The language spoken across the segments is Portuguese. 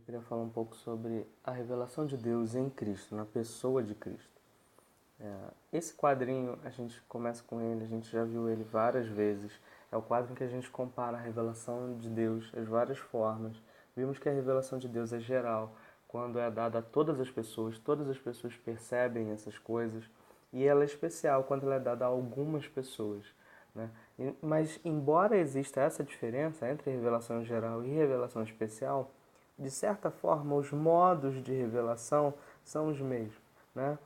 Eu queria falar um pouco sobre a revelação de Deus em Cristo, na pessoa de Cristo. Esse quadrinho, a gente começa com ele, a gente já viu ele várias vezes. É o quadro em que a gente compara a revelação de Deus, as várias formas. Vimos que a revelação de Deus é geral, quando é dada a todas as pessoas percebem essas coisas. E ela é especial quando ela é dada a algumas pessoas, né? Mas, embora exista essa diferença entre revelação geral e revelação especial, de certa forma, os modos de revelação são os mesmos, né?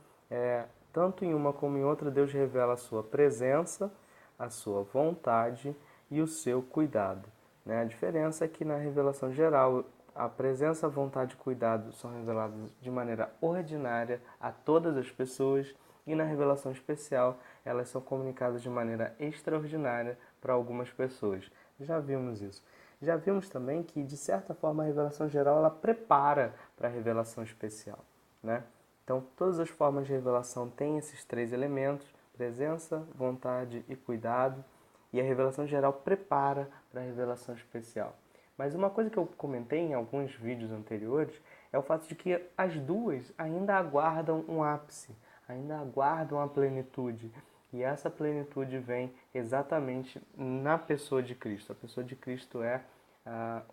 Tanto em uma como em outra, Deus revela a sua presença, a sua vontade e o seu cuidado, né? A diferença é que na revelação geral, a presença, a vontade e o cuidado são revelados de maneira ordinária a todas as pessoas, e na revelação especial, elas são comunicadas de maneira extraordinária para algumas pessoas. Já vimos isso. Já vimos também que, de certa forma, a revelação geral ela prepara para a revelação especial, né? Então, todas as formas de revelação têm esses três elementos: presença, vontade e cuidado, e a revelação geral prepara para a revelação especial. Mas uma coisa que eu comentei em alguns vídeos anteriores é o fato de que as duas ainda aguardam um ápice, ainda aguardam a plenitude. E essa plenitude vem exatamente na pessoa de Cristo. A pessoa de Cristo é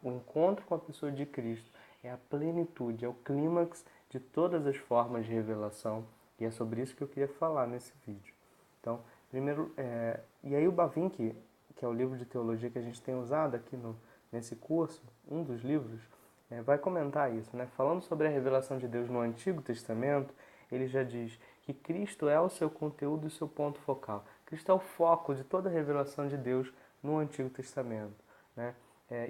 o encontro com a pessoa de Cristo, é a plenitude, é o clímax de todas as formas de revelação. E é sobre isso que eu queria falar nesse vídeo. Então, primeiro, e aí o Bavinck, que é o livro de teologia que a gente tem usado aqui nesse curso, um dos livros, vai comentar isso, né? Falando sobre a revelação de Deus no Antigo Testamento, ele já diz que Cristo é o seu conteúdo e o seu ponto focal. Cristo é o foco de toda a revelação de Deus no Antigo Testamento, né?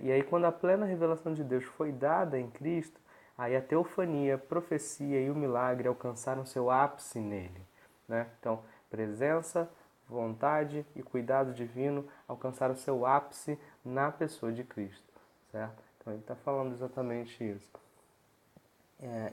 E aí, quando a plena revelação de Deus foi dada em Cristo, aí a teofania, a profecia e o milagre alcançaram seu ápice nele, né? Então, presença, vontade e cuidado divino alcançaram seu ápice na pessoa de Cristo, certo? Então, ele está falando exatamente isso.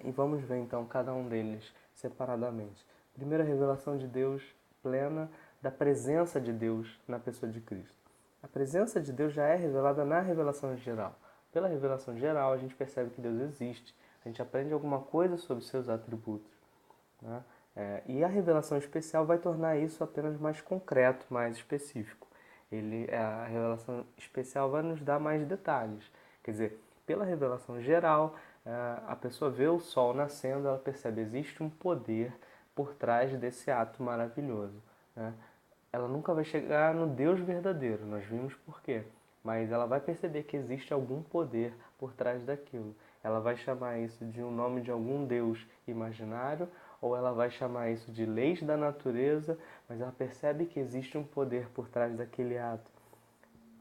E vamos ver então cada um deles separadamente. Primeiro, a revelação de Deus plena da presença de Deus na pessoa de Cristo. A presença de Deus já é revelada na revelação geral. Pela revelação geral, a gente percebe que Deus existe, a gente aprende alguma coisa sobre seus atributos, né? E a revelação especial vai tornar isso apenas mais concreto, mais específico. A revelação especial vai nos dar mais detalhes. Quer dizer, pela revelação geral, a pessoa vê o sol nascendo, ela percebe que existe um poder por trás desse ato maravilhoso, né? Ela nunca vai chegar no Deus verdadeiro, nós vimos por quê. Mas ela vai perceber que existe algum poder por trás daquilo. Ela vai chamar isso de um nome de algum Deus imaginário, ou ela vai chamar isso de leis da natureza, mas ela percebe que existe um poder por trás daquele ato.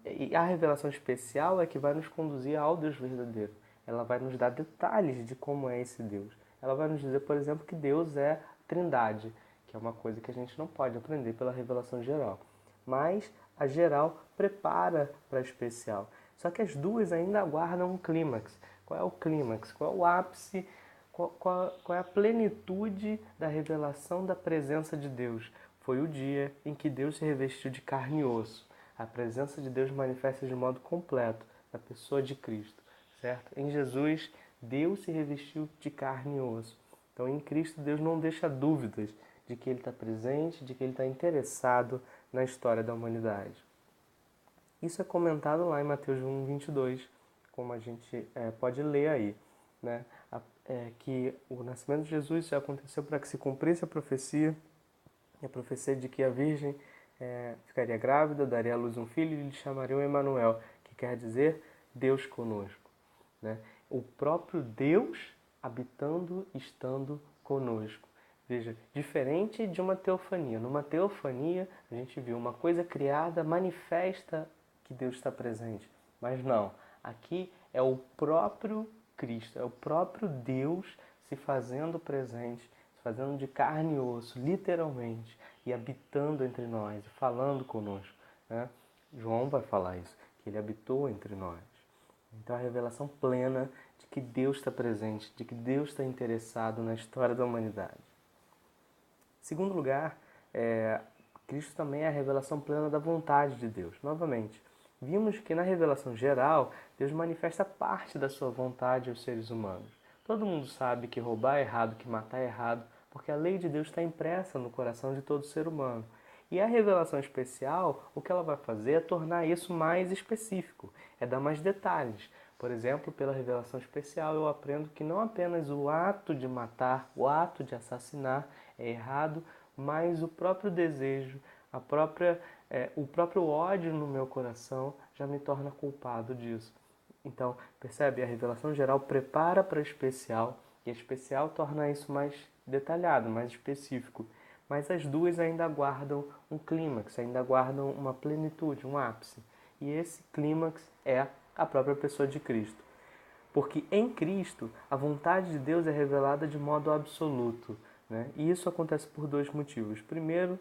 E a revelação especial é que vai nos conduzir ao Deus verdadeiro. Ela vai nos dar detalhes de como é esse Deus. Ela vai nos dizer, por exemplo, que Deus é Trindade, que é uma coisa que a gente não pode aprender pela revelação geral. Mas a geral prepara para a especial. Só que as duas ainda aguardam um clímax. Qual é o clímax? Qual é o ápice? Qual é a plenitude da revelação da presença de Deus? Foi o dia em que Deus se revestiu de carne e osso. A presença de Deus manifesta de modo completo na pessoa de Cristo, certo? Em Jesus, Deus se revestiu de carne e osso. Então, em Cristo, Deus não deixa dúvidas de que Ele está presente, de que Ele está interessado na história da humanidade. Isso é comentado lá em Mateus 1, 22, como a gente pode ler aí, né? Que o nascimento de Jesus já aconteceu para que se cumprisse a profecia de que a Virgem ficaria grávida, daria à luz um filho e lhe chamariam Emanuel, que quer dizer Deus conosco, né? O próprio Deus habitando, estando conosco. Veja, diferente de uma teofania. Numa teofania, a gente viu uma coisa criada, manifesta que Deus está presente. Mas não, aqui é o próprio Cristo, é o próprio Deus se fazendo presente, se fazendo de carne e osso, literalmente, e habitando entre nós, falando conosco, né? João vai falar isso, que ele habitou entre nós. Então a revelação plena de que Deus está presente, de que Deus está interessado na história da humanidade. Em segundo lugar, Cristo também é a revelação plena da vontade de Deus. Novamente, vimos que na revelação geral, Deus manifesta parte da sua vontade aos seres humanos. Todo mundo sabe que roubar é errado, que matar é errado, porque a lei de Deus está impressa no coração de todo ser humano. E a revelação especial, o que ela vai fazer é tornar isso mais específico, é dar mais detalhes. Por exemplo, pela revelação especial eu aprendo que não apenas o ato de matar, o ato de assassinar é errado, mas o próprio desejo, o próprio ódio no meu coração já me torna culpado disso. Então, percebe? A revelação geral prepara para a especial e a especial torna isso mais detalhado, mais específico. Mas as duas ainda guardam um clímax, ainda guardam uma plenitude, um ápice. E esse clímax é a própria pessoa de Cristo. Porque em Cristo a vontade de Deus é revelada de modo absoluto, né? E isso acontece por dois motivos. Primeiro,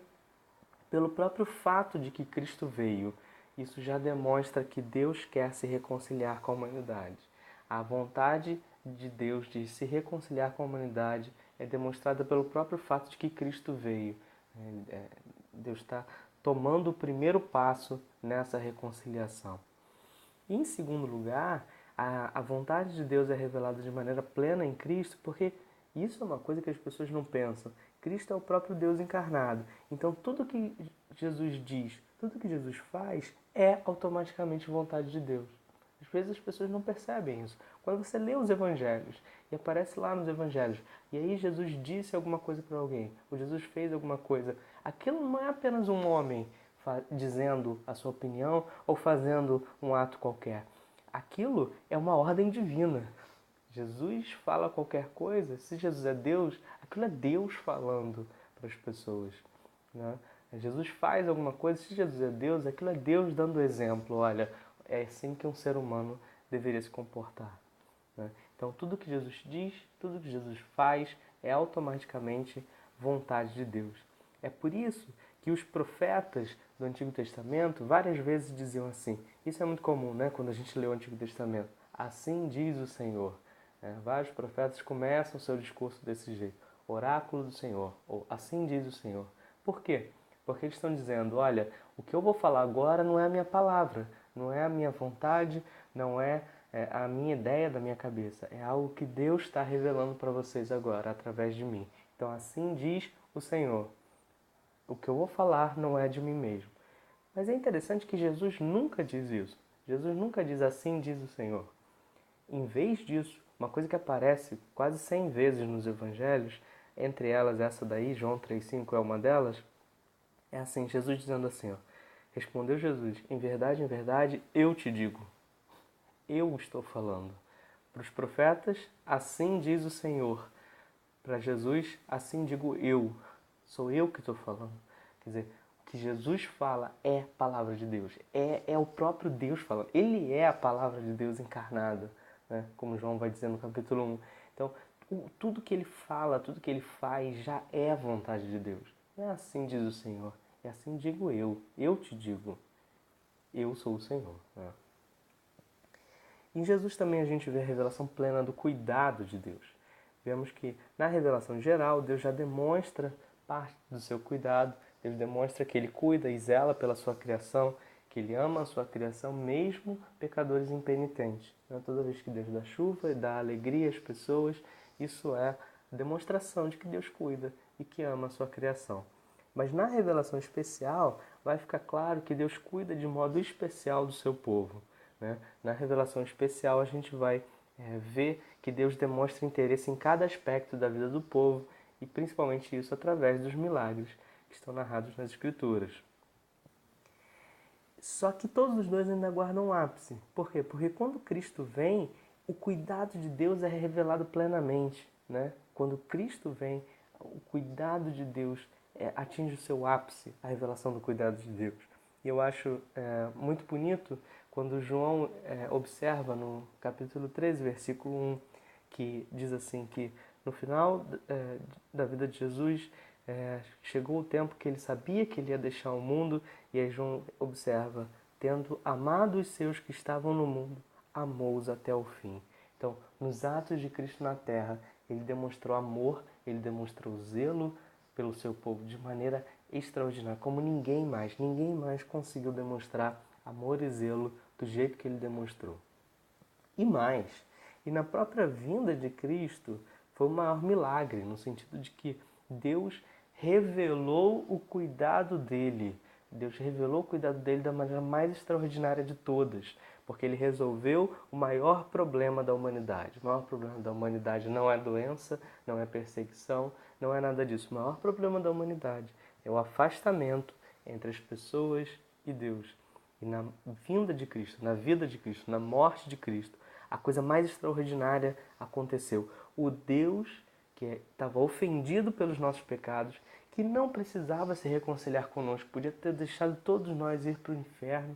pelo próprio fato de que Cristo veio. Isso já demonstra que Deus quer se reconciliar com a humanidade. A vontade de Deus de se reconciliar com a humanidade é demonstrada pelo próprio fato de que Cristo veio. Deus está tomando o primeiro passo nessa reconciliação. E, em segundo lugar, a vontade de Deus é revelada de maneira plena em Cristo, porque isso é uma coisa que as pessoas não pensam. Cristo é o próprio Deus encarnado. Então, tudo que Jesus diz, tudo que Jesus faz, é automaticamente vontade de Deus. Às vezes as pessoas não percebem isso. Quando você lê os evangelhos e aparece lá nos evangelhos, e aí Jesus disse alguma coisa para alguém, ou Jesus fez alguma coisa, aquilo não é apenas um homem dizendo a sua opinião ou fazendo um ato qualquer. Aquilo é uma ordem divina. Jesus fala qualquer coisa, se Jesus é Deus, aquilo é Deus falando para as pessoas, né? Jesus faz alguma coisa, se Jesus é Deus, aquilo é Deus dando exemplo. Olha, é assim que um ser humano deveria se comportar, né? Então, tudo que Jesus diz, tudo que Jesus faz é automaticamente vontade de Deus. É por isso que os profetas do Antigo Testamento várias vezes diziam assim. Isso é muito comum, né? Quando a gente lê o Antigo Testamento. Assim diz o Senhor. Vários profetas começam o seu discurso desse jeito. Oráculo do Senhor, ou assim diz o Senhor. Por quê? Porque eles estão dizendo, olha, o que eu vou falar agora não é a minha palavra, não é a minha vontade, não é a minha ideia da minha cabeça. É algo que Deus está revelando para vocês agora, através de mim. Então, assim diz o Senhor. O que eu vou falar não é de mim mesmo. Mas é interessante que Jesus nunca diz isso. Jesus nunca diz assim diz o Senhor. Em vez disso, uma coisa que aparece quase 100 vezes nos evangelhos, entre elas essa daí, João 3,5 é uma delas, é assim, Jesus dizendo assim, ó, respondeu Jesus, em verdade, eu te digo. Eu estou falando. Para os profetas, assim diz o Senhor. Para Jesus, assim digo eu. Sou eu que estou falando. Quer dizer, o que Jesus fala é palavra de Deus. É o próprio Deus falando. Ele é a palavra de Deus encarnada, né? Como João vai dizer no capítulo 1. Então, tudo que ele fala, tudo que ele faz já é a vontade de Deus. Não é assim diz o Senhor. É assim digo eu. Eu te digo. Eu sou o Senhor, né? Em Jesus também a gente vê a revelação plena do cuidado de Deus. Vemos que na revelação geral, Deus já demonstra parte do seu cuidado, Deus demonstra que Ele cuida e zela pela sua criação, que Ele ama a sua criação, mesmo pecadores impenitentes. Toda vez que Deus dá chuva e dá alegria às pessoas, isso é demonstração de que Deus cuida e que ama a sua criação. Mas na revelação especial, vai ficar claro que Deus cuida de modo especial do seu povo, né? Na revelação especial, a gente vai ver que Deus demonstra interesse em cada aspecto da vida do povo e principalmente isso através dos milagres que estão narrados nas Escrituras. Só que todos os dois ainda guardam um ápice. Por quê? Porque quando Cristo vem, o cuidado de Deus é revelado plenamente, né? Quando Cristo vem, o cuidado de Deus atinge o seu ápice, a revelação do cuidado de Deus. E eu acho muito bonito quando João observa no capítulo 13, versículo 1, que diz assim que no final da vida de Jesus chegou o tempo que ele sabia que ele ia deixar o mundo, e aí João observa, tendo amado os seus que estavam no mundo, amou-os até o fim. Então, nos atos de Cristo na terra, ele demonstrou amor, ele demonstrou zelo pelo seu povo de maneira extraordinária, como ninguém mais conseguiu demonstrar amor e zelo do jeito que ele demonstrou. E mais, e na própria vinda de Cristo foi o maior milagre, no sentido de que Deus revelou o cuidado dele. Deus revelou o cuidado dele da maneira mais extraordinária de todas, porque ele resolveu o maior problema da humanidade. O maior problema da humanidade não é doença, não é perseguição, não é nada disso. O maior problema da humanidade é o afastamento entre as pessoas e Deus. E na vinda de Cristo, na vida de Cristo, na morte de Cristo, a coisa mais extraordinária aconteceu. O Deus que estava ofendido pelos nossos pecados, que não precisava se reconciliar conosco, podia ter deixado todos nós ir para o inferno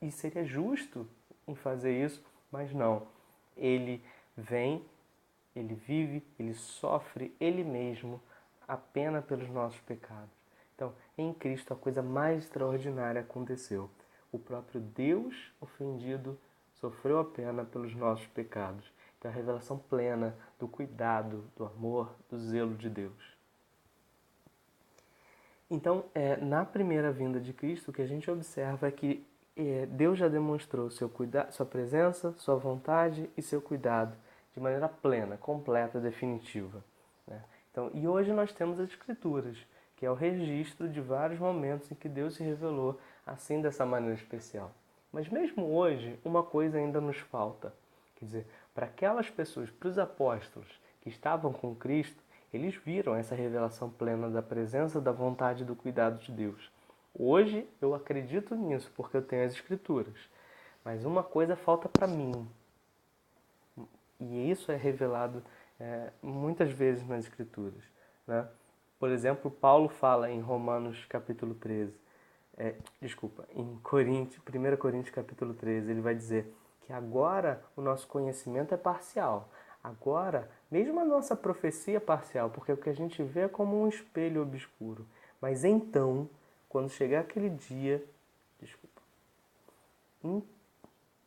e seria justo em fazer isso, mas não. Ele vem, ele vive, ele sofre ele mesmo a pena pelos nossos pecados. Então, em Cristo, a coisa mais extraordinária aconteceu. O próprio Deus ofendido sofreu a pena pelos nossos pecados. Então, a revelação plena do cuidado, do amor, do zelo de Deus. Então, na primeira vinda de Cristo, o que a gente observa é que Deus já demonstrou sua presença, sua vontade e seu cuidado de maneira plena, completa, definitiva. Né? Então, e hoje nós temos as Escrituras, que é o registro de vários momentos em que Deus se revelou assim, dessa maneira especial. Mas mesmo hoje, uma coisa ainda nos falta. Quer dizer, para aquelas pessoas, para os apóstolos que estavam com Cristo, eles viram essa revelação plena da presença, da vontade e do cuidado de Deus. Hoje eu acredito nisso, porque eu tenho as Escrituras. Mas uma coisa falta para mim. E isso é revelado muitas vezes nas Escrituras. Né? Por exemplo, Paulo fala em Romanos capítulo 13, em 1 Coríntios capítulo 13, ele vai dizer que agora o nosso conhecimento é parcial. Agora, mesmo a nossa profecia é parcial, porque o que a gente vê é como um espelho obscuro. Mas então, quando chegar aquele dia,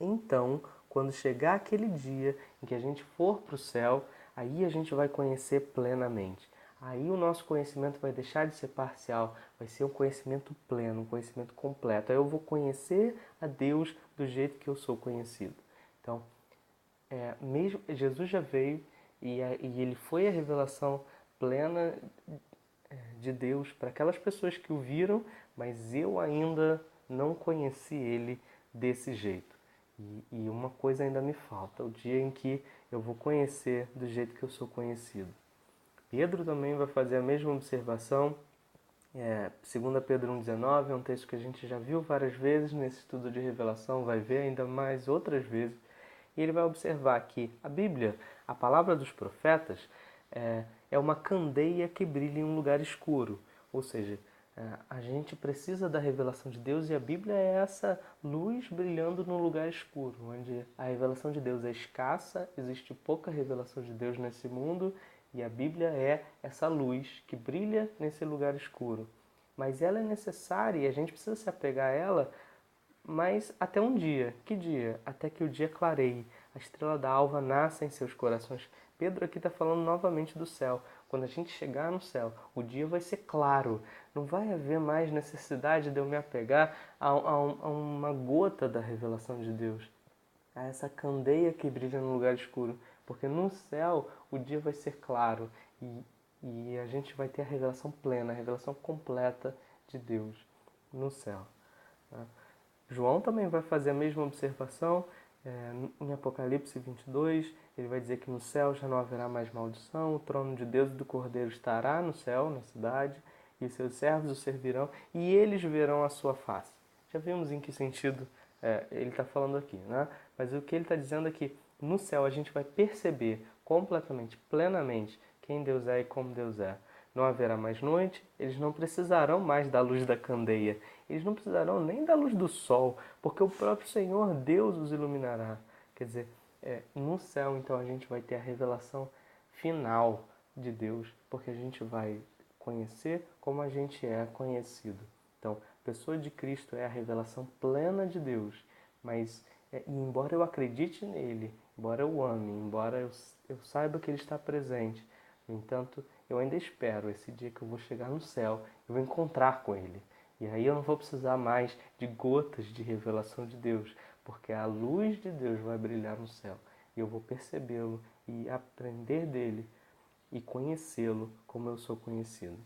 então, quando chegar aquele dia em que a gente for para o céu, aí a gente vai conhecer plenamente. Aí o nosso conhecimento vai deixar de ser parcial, vai ser um conhecimento pleno, um conhecimento completo. Aí eu vou conhecer a Deus do jeito que eu sou conhecido. Então, mesmo Jesus já veio e ele foi a revelação plena de Deus para aquelas pessoas que o viram, mas eu ainda não conheci ele desse jeito. E uma coisa ainda me falta, o dia em que eu vou conhecer do jeito que eu sou conhecido. Pedro também vai fazer a mesma observação. 2 Pedro 1,19 é um texto que a gente já viu várias vezes nesse estudo de revelação, vai ver ainda mais outras vezes. E ele vai observar que a Bíblia, a palavra dos profetas, é uma candeia que brilha em um lugar escuro. Ou seja, a gente precisa da revelação de Deus e a Bíblia é essa luz brilhando num lugar escuro, onde a revelação de Deus é escassa, existe pouca revelação de Deus nesse mundo e a Bíblia é essa luz que brilha nesse lugar escuro. Mas ela é necessária e a gente precisa se apegar a ela, mas até um dia. Que dia? Até que o dia clareie. A estrela da alva nasce em seus corações. Pedro aqui está falando novamente do céu. Quando a gente chegar no céu, o dia vai ser claro. Não vai haver mais necessidade de eu me apegar a uma gota da revelação de Deus. A essa candeia que brilha no lugar escuro. Porque no céu o dia vai ser claro. E a gente vai ter a revelação plena, a revelação completa de Deus no céu. Tá? João também vai fazer a mesma observação em Apocalipse 22. Ele vai dizer que no céu já não haverá mais maldição, o trono de Deus e do Cordeiro estará no céu, na cidade, e seus servos o servirão, e eles verão a sua face. Já vimos em que sentido ele está falando aqui, né? Mas o que ele está dizendo é que no céu a gente vai perceber completamente, plenamente, quem Deus é e como Deus é. Não haverá mais noite, eles não precisarão mais da luz da candeia, eles não precisarão nem da luz do sol, porque o próprio Senhor Deus os iluminará. Quer dizer, no céu então a gente vai ter a revelação final de Deus, porque a gente vai conhecer como a gente é conhecido. Então, a pessoa de Cristo é a revelação plena de Deus, mas e embora eu acredite nele, embora eu ame, embora eu saiba que ele está presente, no entanto, eu ainda espero esse dia que eu vou chegar no céu, eu vou encontrar com ele. E aí eu não vou precisar mais de gotas de revelação de Deus, porque a luz de Deus vai brilhar no céu. E eu vou percebê-lo e aprender dele e conhecê-lo como eu sou conhecido.